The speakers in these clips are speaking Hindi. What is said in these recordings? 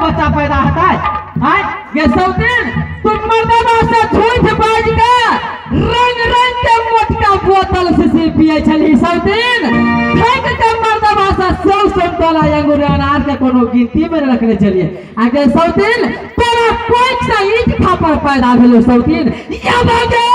बच्चा पैदा होता है। ये सौतीन तुम मर्दाना से झूठ बाज के रंग रंग के मोटका बोतल से पिए छली सौतीन फेंक के मर्दाना से 100 संतोला अंगूर अनार के कोनो गिनती में रखने चलिए। आगे सौतीन तोरा कोई से ईट खापर पैदा भेलो सौतीन ये बागे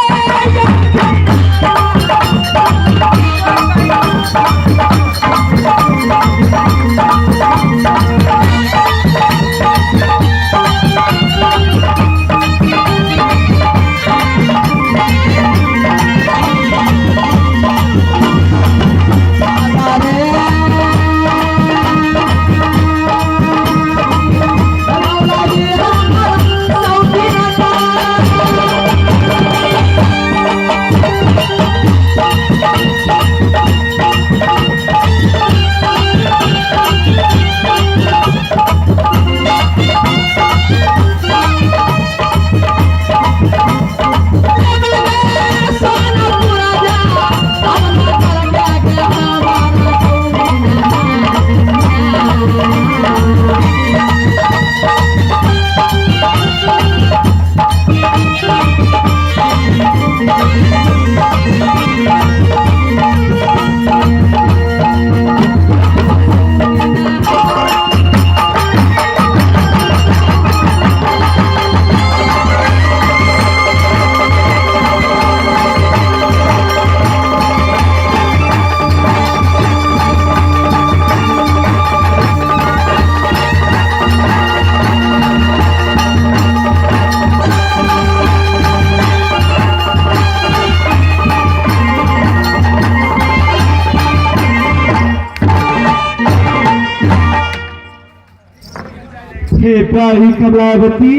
हे प्यारी कमलावती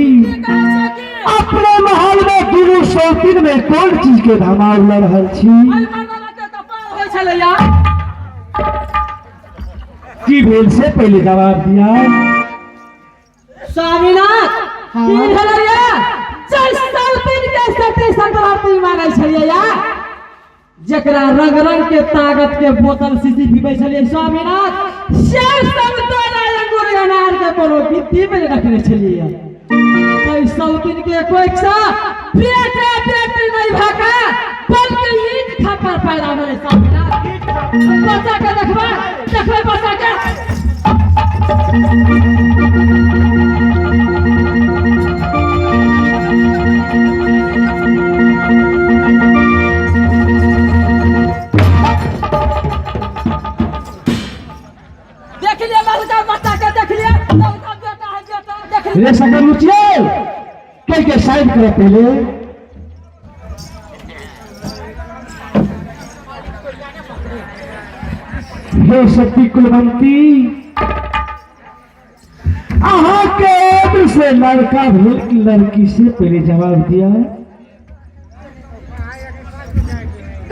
अपने महल में गुरु शौकीन में कौन चीज के धमाल लड़ रहल छी की भेल से पहले जवाब दिया स्वामीनाथ की भेलैया 4 साल दिन के सते संक्रांति मांगै छलिए या जकरा रंग रंग के ताकत के बोतल सीसी पीबै छलिए स्वामीनाथ से संतोला अंगूर अनार के कोनो गिट्टी में रखने छलिए कोई सौतीन के कोई सा बेटा बेटी नहीं भाका बल्कि ईट खापर पैदा भेलै स्वामीनाथ बच्चा के देखबै बच्चा के रे सकल मुचियो कई के साइड करे पहले हे शक्ति कुलवंती आहा के एब्र से लड़का भेल की लड़की से पहले जवाब दिया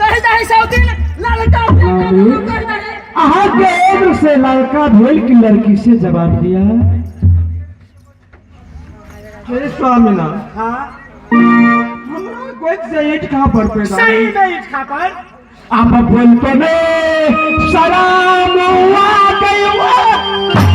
कह दे सौतीन लड़का कह दे आहा के एब्र से लड़का भेल की लड़की से जवाब दिया स्वामीनाथ हमरा कोई से ईट कहाँ पर पैदा सही में ईट खापर आप बोलते ने सलाम हुआ गई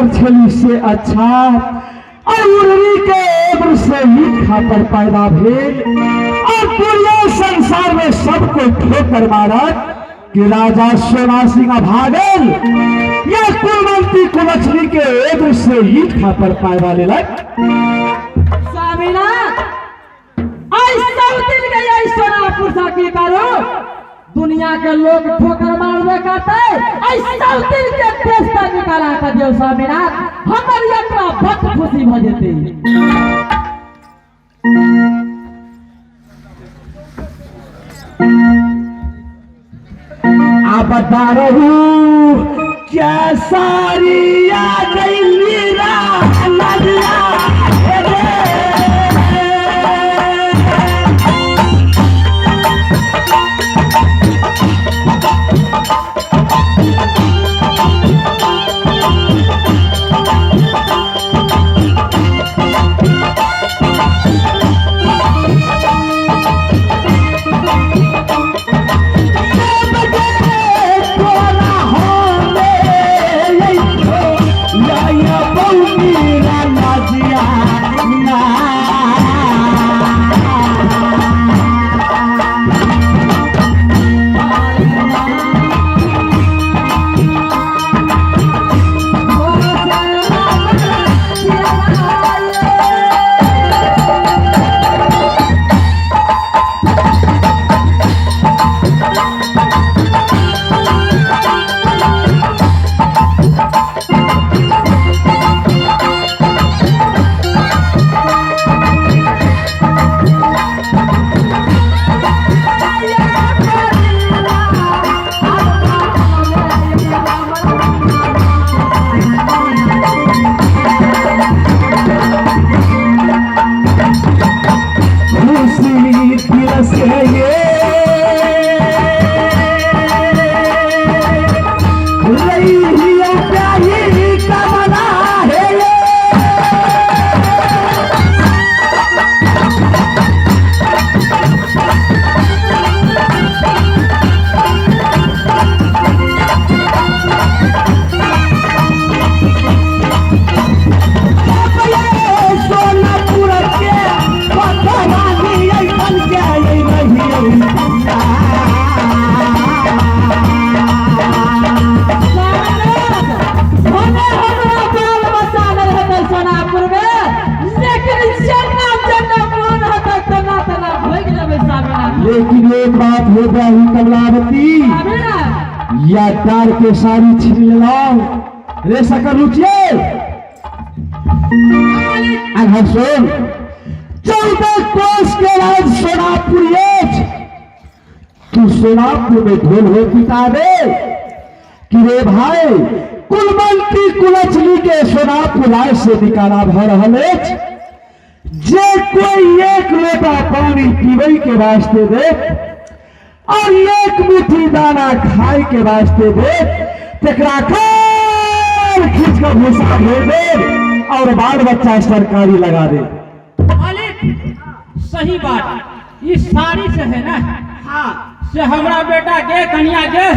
कर छली से अच्छा और उर्वी के एब्र से ही खापर पैदा भेल और पूरे संसार में सबको ठोकर मारत कि राजा सोना सिंह भागल या कुलवंती कुलछनी के एब्र से ही खापर पैदा लेलक। स्वामीनाथ ऐसा दिन के यही सोनापुर सा की करो दुनिया के लोग ठोकर मारबे करते ऐसा दिन के देश का निकाला कर दियो स्वामीनाथ हमर यात्रा बहुत खुशी भ जेते। आप बता रहू क्या सारी याद मीरा नदिया लेकिन एक बात हो गई कमलावती या तार के सारी छीन लाओ रे सकर रुचिए अगर सुन 14 कोस के राज सोनापुर तू सोनापुर में ढोल हो पिता रे कि रे भाई कुलवंती कुलछनी के सोनापुर राज से निकाला भ रहल जे कोई एक लोटा पानी पीवे के वास्ते दे और एक मुट्ठी दाना खाए के वास्ते दे तेकरा खाल खींच कर भूसा भेज दे और बाल बच्चा सरकारी लगा दे। सही बात ये सारी से है ना। हाँ से हमारा बेटा के कन्या के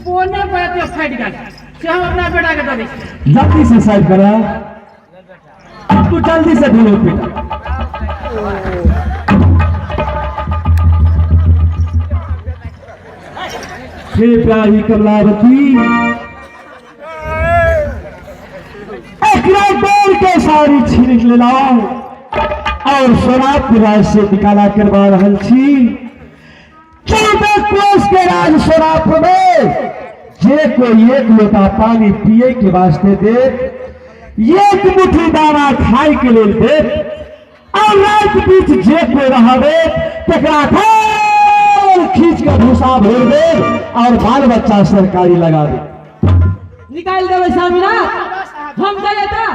पोने पे तो फाइट कर से हम अपना बेटा के दे जल्दी से साइड करा तू जल्दी से ढूंढो बेटा। हे प्यारी कमलावती दौड़ के सारी छीन ले लाओ और सोनापुर राज से निकाला करवा रहल छी 14 कोस के राज सोनापुर में जे कोई एक लोटा पानी पिए के वास्ते दे एक मुट्ठी दाना खाए के लिए दे और रात बीच जे कोई रहबे तकरा खाल खींच कर भूसा भर दे और बाल बच्चा सरकारी लगा दे। निकाल देवे स्वामीनाथ हम जाए था